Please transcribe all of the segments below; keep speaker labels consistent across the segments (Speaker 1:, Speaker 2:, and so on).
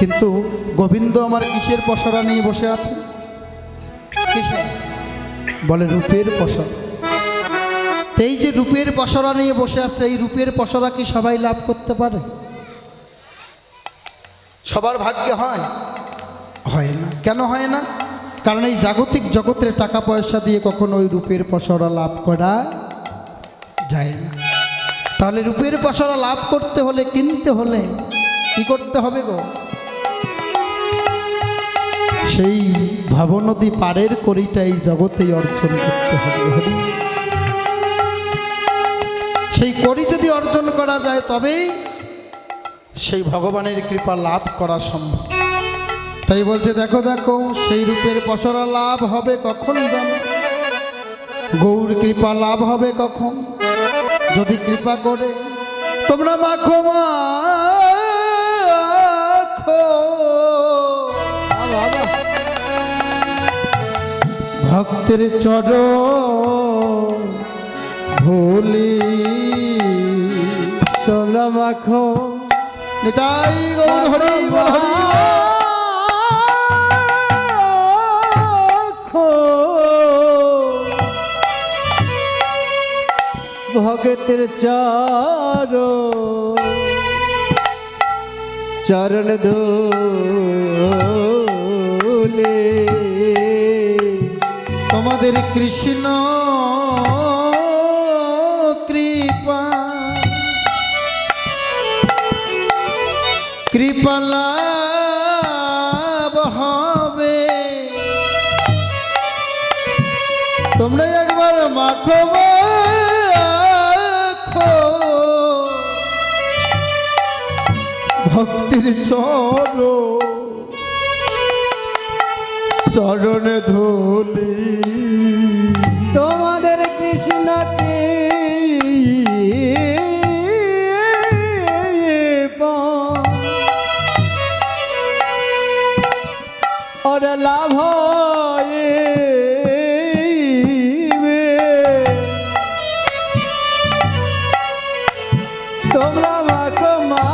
Speaker 1: কিন্তু গোবিন্দ আমার কিসের পসরা নিয়ে বসে আছে? কিসের? বলে রূপের পসরা। এই যে রূপের পসরা নিয়ে বসে আছে, এই রূপের পসরা কি সবাই লাভ করতে পারে? সবার ভাগ্যে হয়? হয় না। কেন হয় না? কারণ এই জাগতিক জগতের টাকা পয়সা দিয়ে কখনো ওই রূপের পসরা লাভ করা যায় না। তাহলে রূপের পসরা লাভ করতে হলে, কিনতে হলে কি করতে হবে গো? সেই ভবনদী পারের কড়িটা এই জগতেই অর্জন করতে হবে। সেই কড়ি যদি অর্জন করা যায় তবেই সেই ভগবানের কৃপা লাভ করা সম্ভব। তাই বলছে, দেখো দেখো সেই রূপের পসরা লাভ হবে কখন জানো? গৌর কৃপা লাভ হবে কখন? যদি কৃপা করে তোমরা মাখো মাখো ভক্তের চরণ ধুলি,
Speaker 2: তোমরা মাখো
Speaker 1: নিতাই গৌর হরি হরি।
Speaker 2: ভগতের চরণ ধুলি,
Speaker 1: তোমাদের কৃষ্ণ কৃপা কৃপা লাভ হবে। তোমরা একবার মাখো মাখো ভক্তির চরণ ধুলি,
Speaker 2: তোমাদের কৃষ্ণ কৃপা और लाभ তোমরা মাখো মাখো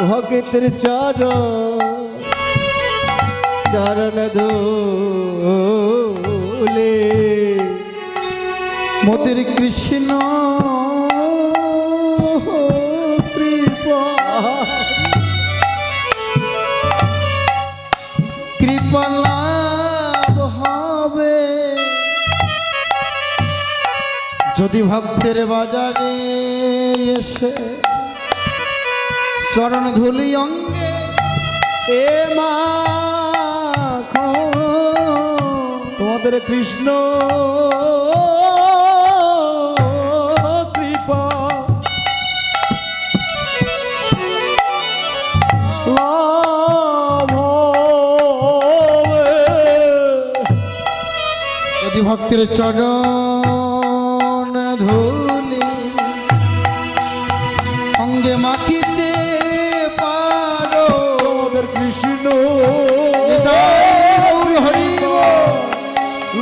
Speaker 2: ভগতের চরণ ধুলি,
Speaker 1: মোদের কৃষ্ণ কৃপা কৃপা লাভ হবে। যদি ভক্তের বাজারে এসে চরণ ধুলি অঙ্গে
Speaker 2: এ মাখো তোমাদের কৃষ্ণ কৃপা লাভ হবে।
Speaker 1: যদি ভক্তের চরণ ধুলি অঙ্গে মাখিতে পারো,
Speaker 2: তোমাদের কৃষ্ণ
Speaker 1: হরি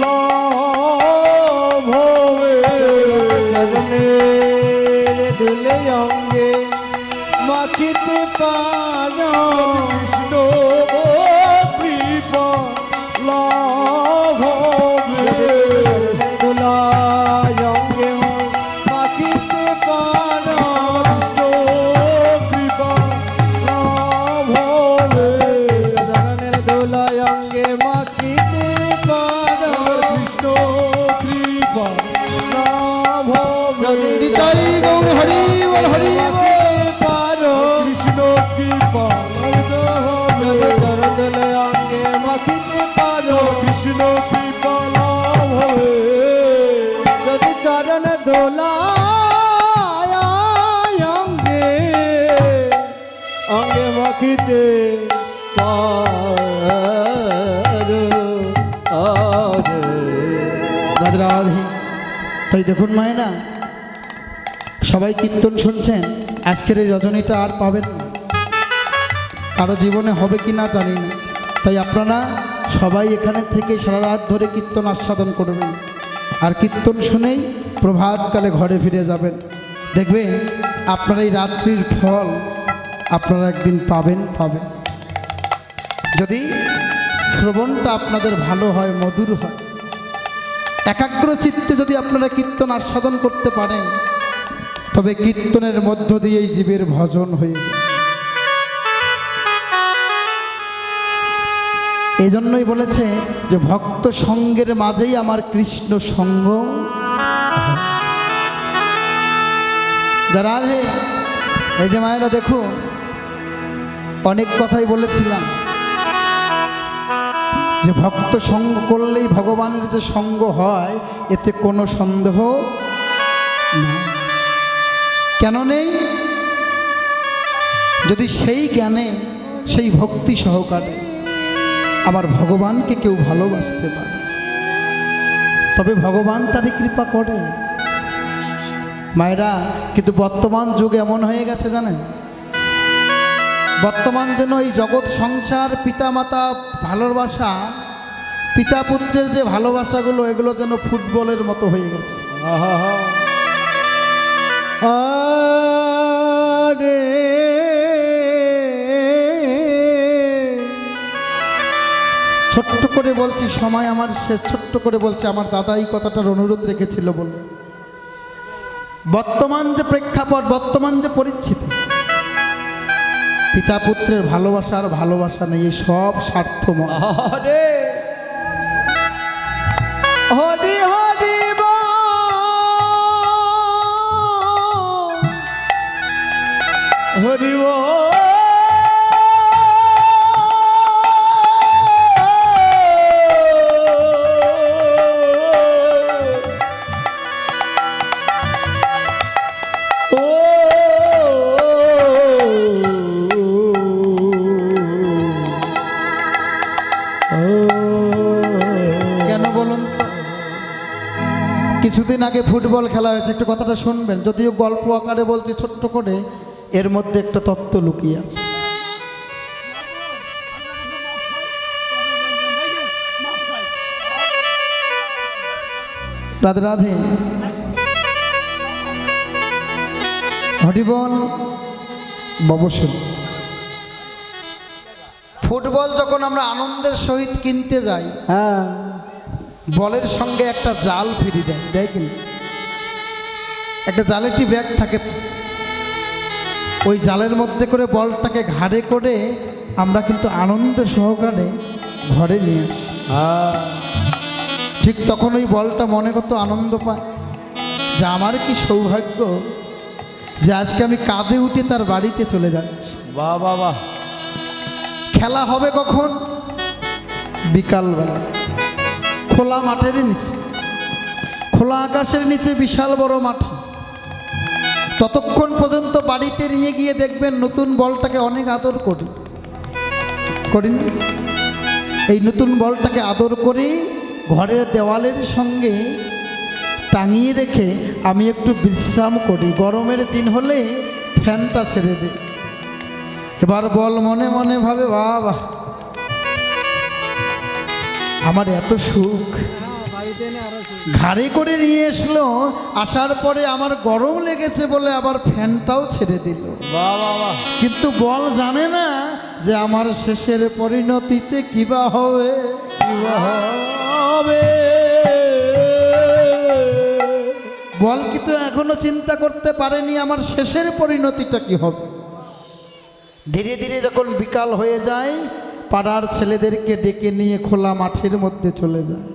Speaker 2: লাভ হবে। চরণের ধুলে অঙ্গে মাখিতে পারো, কৃষ্ণ কৃপা লাভ হবে। ধুলায় অঙ্গে মাখিতে পারো, কৃষ্ণ কৃপা লাভ হবে। ধরনের ধুলায় অঙ্গে মাখিতে পারো, কৃষ্ণ কৃপা লাভ হবে।
Speaker 1: নিতাই গৌর হরি বল হরি
Speaker 2: পারো, কৃষ্ণ কৃপা লাভ হবে। ধরনের অঙ্গে মাখিতে পারো, কৃষ্ণ কৃপা লাভ হবে। যদি চরণ ধুলায় অঙ্গে অঙ্গে মাখিতে পারো।
Speaker 1: রাধে রাধে। তাই দেখুন মায়েরা, সবাই কীর্তন শুনছেন, আজকের এই রজনীটা আর পাবেন না। কারো জীবনে হবে কি না জানি না। তাই আপনারা সবাই এখানে থেকে সারা রাত ধরে কীর্তন আস্বাদন করবেন, আর কীর্তন শুনেই প্রভাতকালে ঘরে ফিরে যাবেন। দেখবেন আপনার এই রাত্রির ফল আপনারা একদিন পাবেন। যদি শ্রবণটা আপনাদের ভালো হয়, মধুর হয়, একাগ্র চিত্তে যদি আপনারা কীর্তন আস্বাদন করতে পারেন, তবে কীর্তনের মধ্য দিয়েই জীবের ভজন হয়ে যায়। এই জন্যই বলেছে যে ভক্ত সঙ্গের মাঝেই আমার কৃষ্ণ সঙ্গ। যারা এই যে মায়েরা দেখুন, অনেক কথাই বলেছিলাম যে ভক্ত সঙ্গ করলেই ভগবানের যে সঙ্গ হয়, এতে কোনো সন্দেহ নেই। কেন নেই? যদি সেই জ্ঞানে, সেই ভক্তি সহকারে আমার ভগবানকে কেউ ভালোবাসতে পারে, তবে ভগবান তারই কৃপা করে। মায়েরা, কিন্তু বর্তমান যুগ এমন হয়ে গেছে জানেন, বর্তমান যেন এই জগৎ সংসার, পিতামাতা ভালোবাসা, পিতা পুত্রের যে ভালোবাসাগুলো, এগুলো যেন ফুটবলের মতো হয়ে গেছে।
Speaker 2: আরে
Speaker 1: ছোট্ট করে বলছি, সময় আমার শেষ, ছোট্ট করে বলছি, আমার দাদা এই কথাটার অনুরোধ রেখেছিল বলে, বর্তমান যে প্রেক্ষাপট, বর্তমান যে পরিস্থিতি, পিতা পুত্রের ভালোবাসা আর ভালোবাসা নেই, এই সব স্বার্থময়।
Speaker 2: হরে হরি হরি হরি
Speaker 1: কেন বলুন তো? কিছুদিন আগে ফুটবল খেলা হয়েছে, একটু কথাটা শুনবেন, যদিও গল্প আকারে বলছি ছোট্ট করে, এর মধ্যে একটা তত্ত্ব লুকিয়ে আছে। রাধে রাধে। হরিবল ববসন। ফুটবল যখন আমরা আনন্দের সহিত কিনতে যাই,
Speaker 2: হ্যাঁ,
Speaker 1: বলের সঙ্গে একটা জাল ফ্রি দেয় কিনা? একটা জালেটি ব্যাগ থাকে, ওই জালের মধ্যে করে বলটাকে ঘাড়ে করে আমরা কিন্তু আনন্দ সহকারে ঘরে নিয়ে আসি। ঠিক তখন ওই বলটা মনে কত আনন্দ পায়, যে আমার কি সৌভাগ্য যে আজকে আমি কাঁধে উঠে তার বাড়িতে চলে যাচ্ছি।
Speaker 2: বাহ বাহ বাহ।
Speaker 1: খেলা হবে কখন? বিকালবেলা, খোলা মাঠের নিচে, খোলা আকাশের নিচে বিশাল বড় মাঠ। ততক্ষণ পর্যন্ত বাড়িতে নিয়ে গিয়ে দেখবেন নতুন বলটাকে অনেক আদর করিনি। এই নতুন বলটাকে আদর করে ঘরের দেওয়ালের সঙ্গে টাঙিয়ে রেখে আমি একটু বিশ্রাম করি। গরমের দিন হলে ফ্যানটা ছেড়ে দিই। এবার বল মনে মনে ভাবে, বাবা আমার এত সুখ, ঘাড়ে করে নিয়ে এসলো, আসার পরে আমার গরম লেগেছে বলে আবার ফ্যানটাও ছেড়ে দিল। কিন্তু বল জানে না যে আমার শেষের পরিণতিতে কিবা হবে। বল কিন্তু এখনো চিন্তা করতে পারেনি আমার শেষের পরিণতিটা কি হবে। ধীরে ধীরে যখন বিকাল হয়ে যায়, পাড়ার ছেলেদেরকে ডেকে নিয়ে খোলা মাঠের মধ্যে চলে যায়,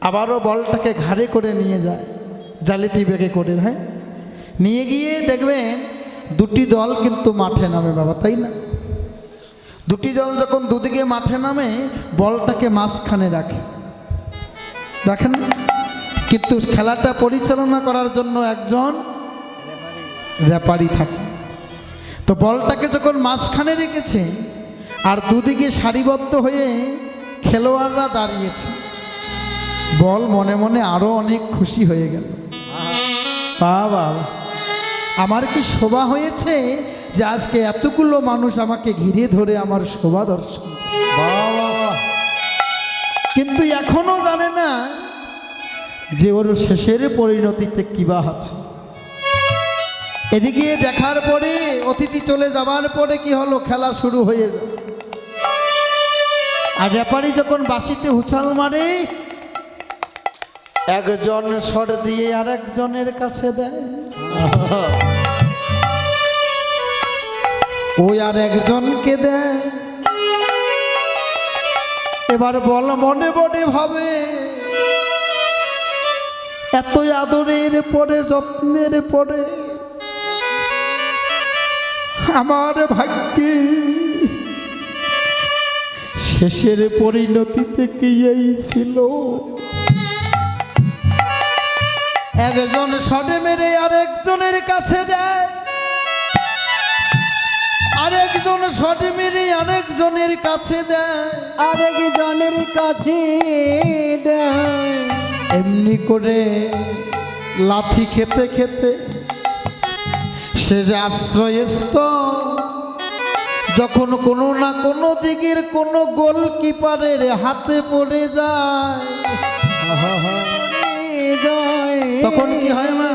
Speaker 1: আবারও বলটাকে ঘাড়ে করে নিয়ে যায়, জালিটি ব্যাগে করে দেয়। নিয়ে গিয়ে দেখবেন দুটি দল কিন্তু মাঠে নামে বাবা, তাই না? দুটি দল যখন দুদিকে মাঠে নামে, বলটাকে মাঝখানে রাখেন, কিন্তু খেলাটা পরিচালনা করার জন্য একজন রেফারি থাকে। তো বলটাকে যখন মাঝখানে রেখেছে আর দুদিকে সারিবদ্ধ হয়ে খেলোয়াড়রা দাঁড়িয়েছে, বল মনে মনে আরো অনেক খুশি হয়ে গেল। বাবা আমার কি শোভা হয়েছে যে আজকে এতগুলো মানুষ আমাকে ঘিরে ধরে আমার শোভা দর্শন। কিন্তু এখনো জানে না যে ওর শেষের পরিণতিতে কিবা আছে। এদিকে দেখার পরে অতিথি চলে যাবার পরে কি হলো, খেলা শুরু হয়ে যায়। আর ব্যাপারী যখন বাঁশিতে হুঁচাল মারে, একজন স্বর দিয়ে আরেকজনের কাছে দেয়, ওই আর একজনকে দেয়। এবার বল মনে মনে ভাবে, এত আদরের পরে যত্নের পরে আমার ভাগ্যে শেষের পরিণতিতে কি এই ছিল। একজন শটে মেরে আরেকজনের কাছে দেয়, আরেকজন শটে মেরে আরেকজনের কাছে দেয়,
Speaker 2: আরেকজনের কাছে দেয়।
Speaker 1: এমনি করে লাথি খেতে খেতে সে যে আশ্রয়স্থল, যখন কোনো না কোনো দিকের কোনো গোলকিপারের হাতে পড়ে যায়, তখন কি হয় মা,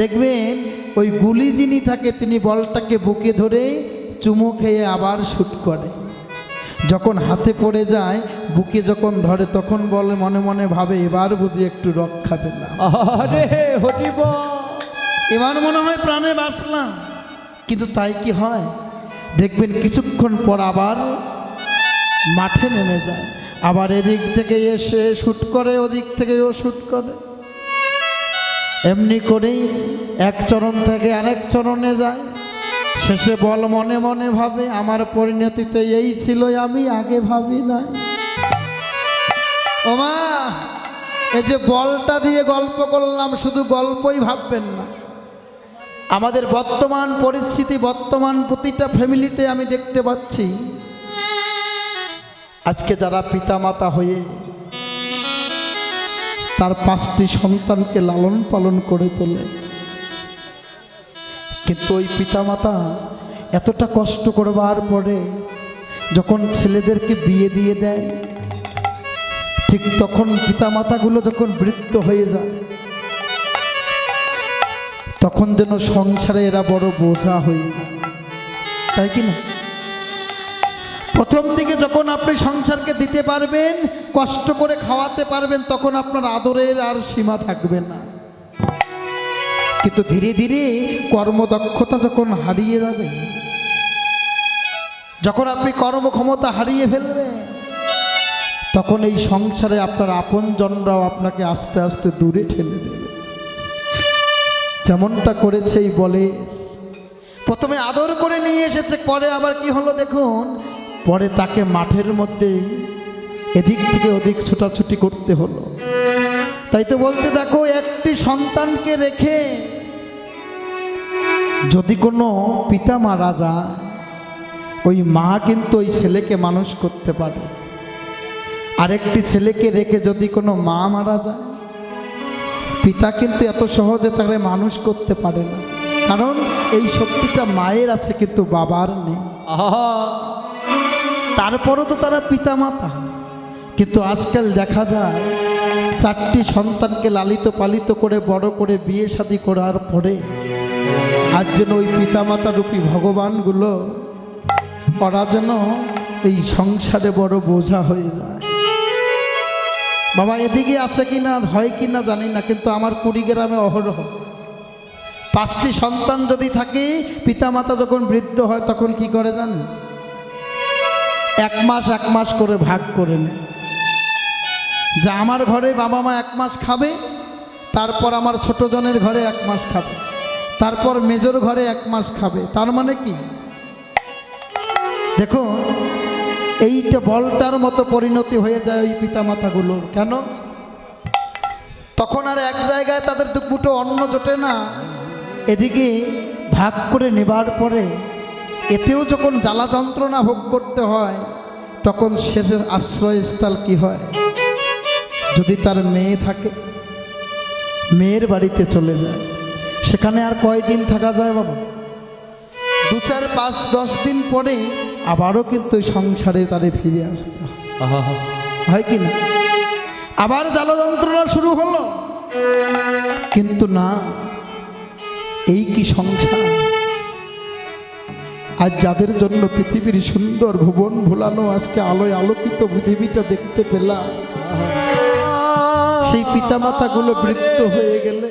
Speaker 1: দেখবেন ওই গুলি যিনি থাকে তিনি বলটাকে বুকে ধরে চুমু খেয়ে আবার শুট করে। যখন হাতে পড়ে যায়, বুকে যখন ধরে, তখন বলে মনে মনে ভাবে এবার বুঝি একটু রক্ষা পেলাম,
Speaker 2: আরে হরিব,
Speaker 1: এবার মনে হয় প্রাণে বাঁচলাম। কিন্তু তাই কি হয়, দেখবেন কিছুক্ষণ পর আবার মাঠে নেমে যায়, আবার এদিক থেকে এসে শুট করে, ওদিক থেকে ও শুট করে। এমনি করেই এক চরণ থেকে আরেক চরণে যায়। শেষে বল মনে মনে ভাবে আমার পরিণতিতে এই ছিল, আমি আগে ভাবি নাই। ওমা, এই যে বলটা দিয়ে গল্প করলাম, শুধু গল্পই ভাববেন না। আমাদের বর্তমান পরিস্থিতি, বর্তমান প্রতিটা ফ্যামিলিতে আমি দেখতে পাচ্ছি, আজকে যারা পিতামাতা হয়ে তার 5টি সন্তানকে লালন পালন করে তোলে, কিন্তু ওই পিতামাতা এতটা কষ্ট করবার পরে যখন ছেলেদেরকে বিয়ে দিয়ে দেয়, ঠিক তখন পিতামাতাগুলো যখন বৃদ্ধ হয়ে যায়, তখন যেন সংসারে এরা বড় বোঝা হয়ে যায়, তাই কি না? প্রথম দিকে যখন আপনি সংসারকে দিতে পারবেন, কষ্ট করে খাওয়াতে পারবেন, তখন আপনার আদরের আর সীমা থাকবে না। কিন্তু ধীরে ধীরে কর্মদক্ষতা যখন হারিয়ে যাবে, যখন আপনি কর্মক্ষমতা হারিয়ে ফেলবেন, তখন এই সংসারে আপনার আপনজনরাও আপনাকে আস্তে আস্তে দূরে ঠেলে দেবে। যেমনটা করেছেই বলে, প্রথমে আদর করে নিয়ে এসেছে, পরে আবার কি হলো দেখুন, পরে তাকে মাঠের মধ্যে এদিক থেকে ওদিক ছোটাছুটি করতে হলো। তাই তো বলছে, দেখো একটি সন্তানকে রেখে যদি কোনো পিতা মারা যায়, ওই মা কিন্তু ওই ছেলেকে মানুষ করতে পারে। আরেকটি ছেলেকে রেখে যদি কোনো মা মারা যায়, পিতা কিন্তু এত সহজে তাকে মানুষ করতে পারে না, কারণ এই শক্তিটা মায়ের আছে কিন্তু বাবার নেই। তারপরও তো তারা পিতা মাতা। কিন্তু আজকাল দেখা যায় 4টি সন্তানকে লালিত পালিত করে বড় করে বিয়ে শাদী করার পরে আজ যেন ওই পিতামাতা রূপী ভগবানগুলো, ওরা যেন এই সংসারে বড় বোঝা হয়ে যায়। বাবা এদিকে আছে কিনা, হয় কিনা জানি না, কিন্তু আমার কুড়িগ্রামে অহরহ 5টি সন্তান যদি থাকে, পিতামাতা যখন বৃদ্ধ হয় তখন কি করে জানেন, 1 মাস 1 মাস করে ভাগ করে নেয়। যে আমার ঘরে বাবা মা 1 মাস খাবে, তারপর আমার ছোট জনের ঘরে 1 মাস খাবে, তারপর মেজর ঘরে 1 মাস খাবে। তার মানে কি, দেখো এইটা বলটার মতো পরিণতি হয়ে যায় ওই পিতামাতাগুলোর। কেন? তখন আর এক জায়গায় তাদের দুপুটো অন্ন জোটে না, এদিকে ভাগ করে নেবার পরে এতেও যখন জ্বালা যন্ত্রণা ভোগ করতে হয়, তখন শেষের আশ্রয়স্থল কি হয়, যদি তার মেয়ে থাকে, মেয়ের বাড়িতে চলে যায়। সেখানে আর কয়দিন থাকা যায় বাবা? 2, 4, 5, 10 দিন পরে আবারও কিন্তু সংসারে তারে ফিরে আসতে হয়। হয় কি না? আবার জ্বালা যন্ত্রণা শুরু হলো, কিন্তু না, এই কি সংসার? আজ যাদের জন্য পৃথিবীর সুন্দর ভুবন ভুলানো আজকে আলোয় আলোকিত পৃথিবীটা দেখতে পেলাম, সেই পিতামাতাগুলো বৃদ্ধ হয়ে গেলে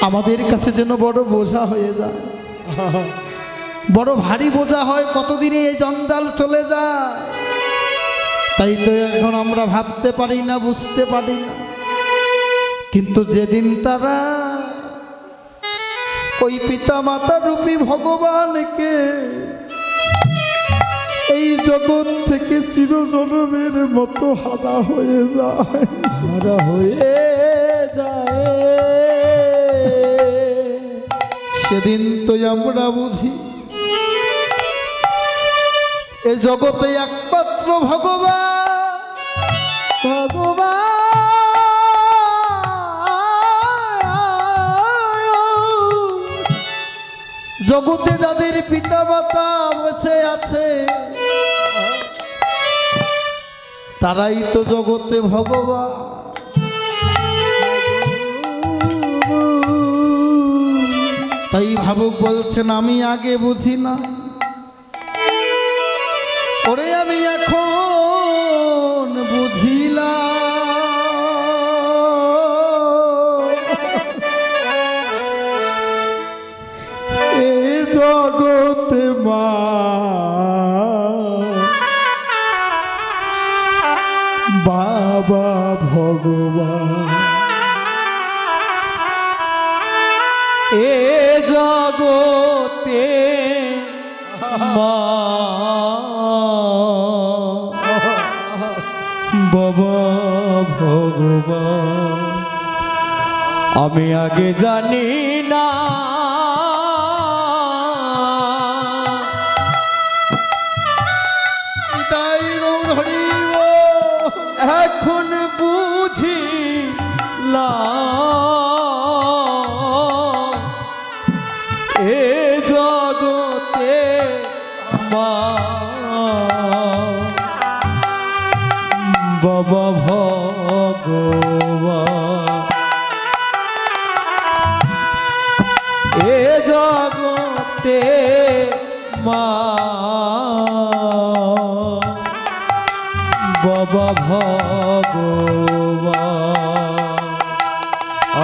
Speaker 1: আমাদের কাছে যেন বড় বোঝা হয়ে যায়, বড় ভারী বোঝা হয়। কতদিনে এই জঞ্জাল চলে যায়, তাই তো এখন আমরা ভাবতে পারি না, বুঝতে পারি না। কিন্তু যেদিন তারা ওই পিতামাতা রূপী ভগবানকে এই জগৎ থেকে চিরজনমের মতো হারা হয়ে যায়,
Speaker 2: হারা হয়ে যায়,
Speaker 1: সেদিন তো আমরা বুঝি এ জগতে একমাত্র ভগবান জগতে যাদের পিতামাতা বেঁচে আছে তারাই তো জগতে ভগবান। তাই ভাবুক বলছেন আমি আগে বুঝি না, ওরে আমি এখন বুঝিলাম। এ জগতে মা বাবা ভগবান,
Speaker 2: এ জগতে মা বাবা ভগবান। আমি আগে জানি না
Speaker 1: তাই গৌর হরি
Speaker 2: এখন বুঝিলাম এ জগতে মা বাবা ভগবান, এ জগতে মা বাবা ভগবান।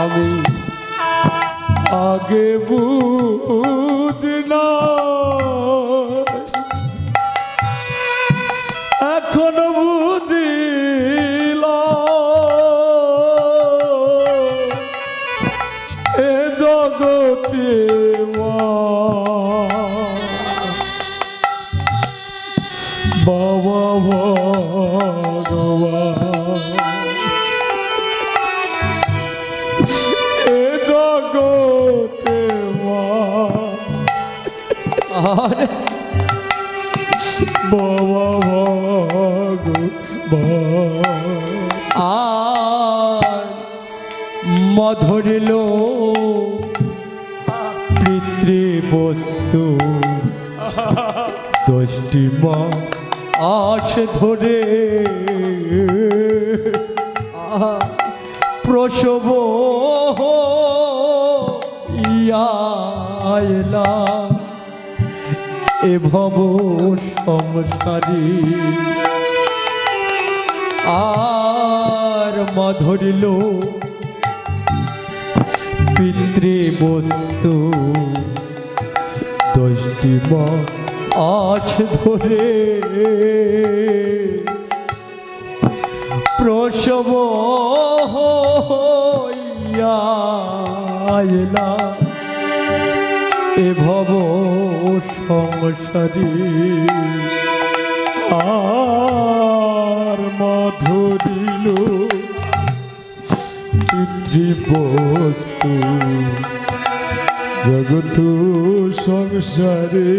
Speaker 2: আমি আগে বুঝনা এখন বুঝিলাম এ জগতে মা বাবা ভগবান, এ জগতে মা বাবা ভগবান। আর মধুরিল পিতৃবস্তু দশটি মা আশ ধরে প্রসব ইয়াইলা এ ভব সংসারী। আর মধুরিল পিতৃবস্তু দশটি মা আছ ধরে প্রসব হইয়াইলা এ ভব সংসারী। আর মধুরিল পিতৃবস্তু জগৎ সংসারে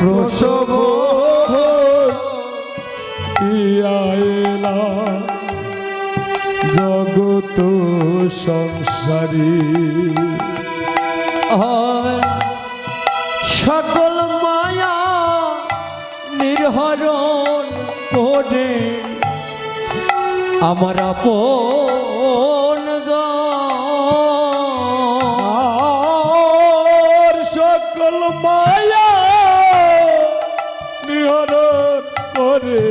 Speaker 2: প্রসব আইলা জগৎ সংসারী। সকল মায়া
Speaker 3: হরণ করে আমার আপন
Speaker 2: আর সকল মায়া নিহরণ করে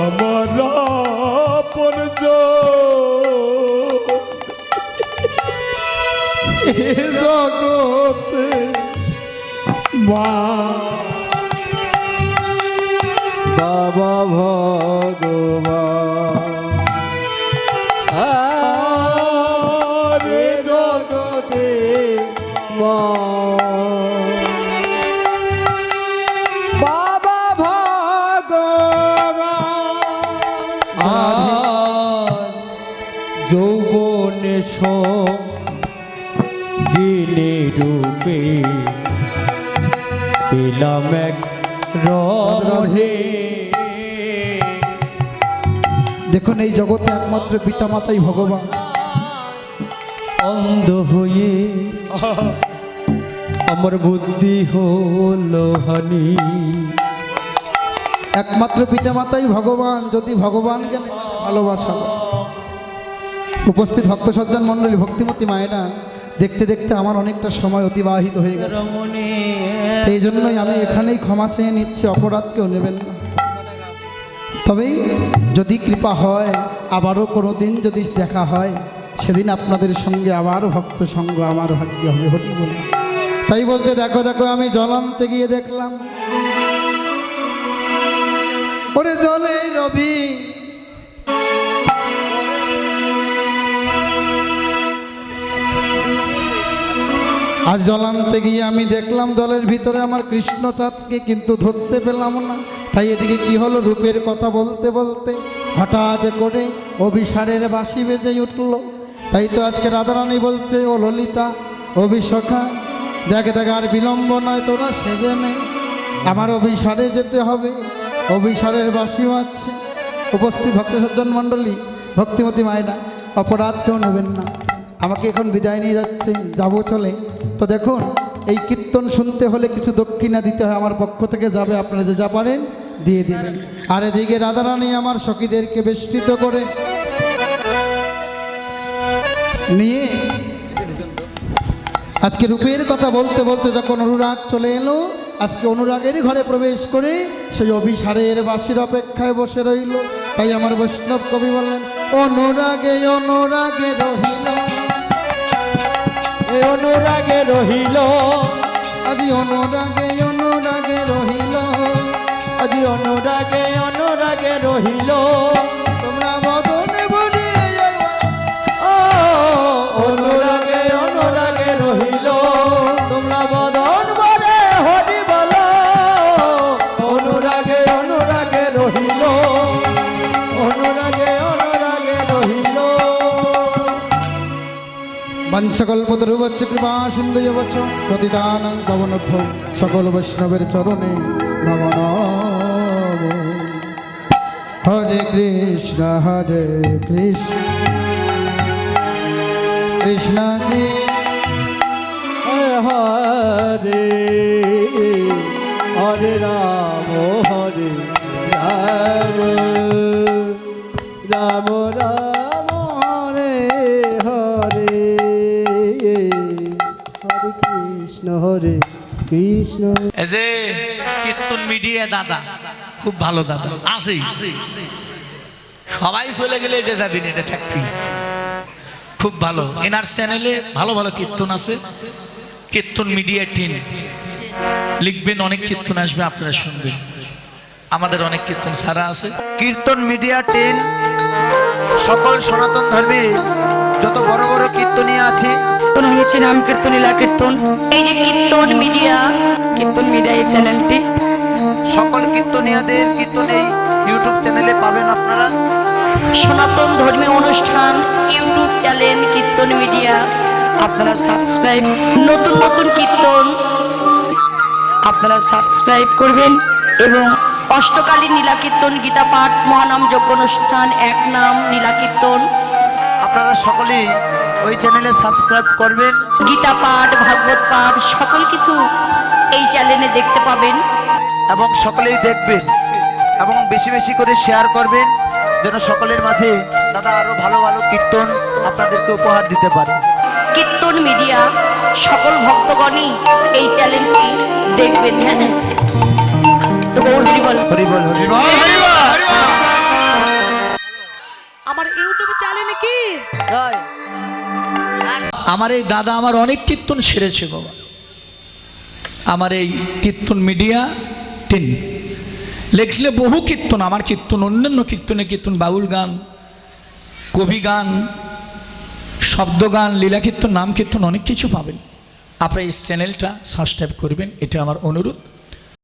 Speaker 2: আমার আপন
Speaker 1: জগতে মা
Speaker 3: বাবা ভগবান আরে জগতে মা বাবা ভগবান আর যৌবনে গিনে রূপে পেলাম এক রহে।
Speaker 1: দেখুন এই জগতে একমাত্র পিতামাতাই ভগবান।
Speaker 3: অন্ধ হয়ে আমার বুদ্ধি হলো হানি।
Speaker 1: একমাত্র পিতামাতাই ভগবান। যদি ভগবানকে ভালোবাসা উপস্থিত ভক্ত সজ্জন মণ্ডলী, ভক্তিমতী মায়েরা, দেখতে দেখতে আমার অনেকটা সময় অতিবাহিত হয়ে গেছে।
Speaker 3: রমণী
Speaker 1: এই জন্যই আমি এখানেই ক্ষমা চেয়ে নিচ্ছি, অপরাধ কেউ নেবেন না। তবেই যদি কৃপা হয় আবারও কোনো দিন যদি দেখা হয়, সেদিন আপনাদের সঙ্গে আবার ভক্ত সঙ্গ আমার ভাগ্য হবে, হরি বলে। তাই বলছে দেখো দেখো আমি জল আনতে গিয়ে দেখলাম, ওরে জলে রবি আজ জল আনতে গিয়ে আমি দেখলাম জলের ভিতরে আমার কৃষ্ণচাঁদকে, কিন্তু ধরতে পেলাম না। তাই এদিকে কি হলো, রূপের কথা বলতে বলতে হঠাৎ করে অভিসারের বাঁশি বেজে উঠল। তাই তো আজকে রাধারানী বলছে, ও ললিতা অভিসখা দেখে দেখে আর বিলম্ব নয়, তোরা সেজে নে, আমার অভিসারে যেতে হবে। অভিসারের বাঁশি বাজছে। উপস্থিত ভক্ত সজ্জন মণ্ডলী, ভক্তিমতী মায়েরা, অপরাধ কেউ নেবেন না। আমাকে এখন বিদায় নিয়ে যাচ্ছে, যাবো চলে। তো দেখুন এই কীর্তন শুনতে হলে কিছু দক্ষিণা দিতে হয়, আমার পক্ষ থেকে যাবে, আপনারা যে যা পারেন দিয়ে দিবেন। আর এদিকে রাধারানী আমার সখীদেরকে বেষ্টিত করে নিয়ে আজকে রূপের কথা বলতে বলতে যখন অনুরাগ চলে এলো, আজকে অনুরাগেরই ঘরে প্রবেশ করে সেই অভিসারের বাঁশির অপেক্ষায় বসে রইল। তাই আমার বৈষ্ণব কবি বললেন, অনুরাগে অনুরাগে রহিল,
Speaker 3: অনুরাগে রহিল,
Speaker 1: আজি অনুরাগে অনুরাগে রহিল,
Speaker 3: আজি অনুরাগে অনুরাগে রহিল,
Speaker 1: তোমরা বদনে বনে
Speaker 3: ও অনুরাগে অনুরাগে রহিল, তোমরা বদন বলে হরি বল, অনুরাগে অনুরাগে রহিল, অনুরাগে অনুরাগে রহিল।
Speaker 1: বাঞ্ছকল্পতরুবচ্চ কৃপা সিন্ধুবচ্চ প্রতিদানং পবনভ্য সকল বৈষ্ণবের চরণে নম নম। হরে কৃষ্ণ কৃষ্ণ
Speaker 3: হরে হরে রাম হরে রাম, রাম রাম হরে হরে, হরে কৃষ্ণ
Speaker 4: এই যে কীর্তন মিডিয়া দাদা খুব ভালো দাদা আছে, সবাই চলে গেলে এটা যাবি না, এটা থাকবি, খুব ভালো। এনার চ্যানেলে ভালো ভালো কীর্তন আছে, কীর্তন মিডিয়া টিম লিখবেন, অনেক কীর্তন আসবে, আপনারা শুনবেন। আমাদের অনেক কীর্তন ছাড়া আছে।
Speaker 5: কীর্তন মিডিয়া টেন সকল সনাতন ধর্মে যত বড় বড় কীর্তনীয় আছে,
Speaker 6: কীর্তন হয়েছে নাম কীর্তন লীলা কীর্তন। এই যে কীর্তন মিডিয়া এই চ্যানেলটি,
Speaker 5: সকল কীর্তনীয়দের কীর্তন এই ইউটিউব চ্যানেলে পাবেন আপনারা।
Speaker 6: সনাতন ধর্মীয় অনুষ্ঠান ইউটিউব চ্যানেল কীর্তন মিডিয়া, আপনারা সাবস্ক্রাইব, নতুন নতুন কীর্তন আপনারা সাবস্ক্রাইব করবেন। এবং অষ্টকালীন নীলা কীর্তন, গীতা পাঠ, মহানাম যজ্ঞ অনুষ্ঠান, এক নাম নীলা কীর্তন,
Speaker 5: আপনারা সকলেই ওই চ্যানেলে সাবস্ক্রাইব করবেন।
Speaker 6: গীতা পাঠ, ভাগবত পাঠ সকল কিছু এই চ্যানেলে দেখতে পাবেন।
Speaker 5: এবং সকলেই দেখবেন এবং বেশি বেশি করে শেয়ার করবেন, যেন সকলের মাঝে দাদা আরো ভালো ভালো কীর্তন আপনাদেরকে উপহার দিতে পারে।
Speaker 6: কীর্তন মিডিয়া সকল ভক্তগণই এই চ্যানেলটি দেখবেন। হ্যাঁ, তো গৌর হরি বল।
Speaker 5: হরি বল, হরি বল।
Speaker 7: আমার ইউটিউব চ্যানেলে কি
Speaker 4: আমার এই দাদা আমার অনেক কীর্তন সেরেছে বাবা। আমার এই কীর্তন মিডিয়া 10 লেখলে বহু কীর্তন, আমার কীর্তন অন্যান্য কীর্তন, বাউল গান, কবি গান, শব্দ গান, লীলা কীর্তন, নাম কীর্তন অনেক কিছু পাবেন। আপনারা এই চ্যানেলটা সাবস্ক্রাইব করবেন, এটা আমার অনুরোধ।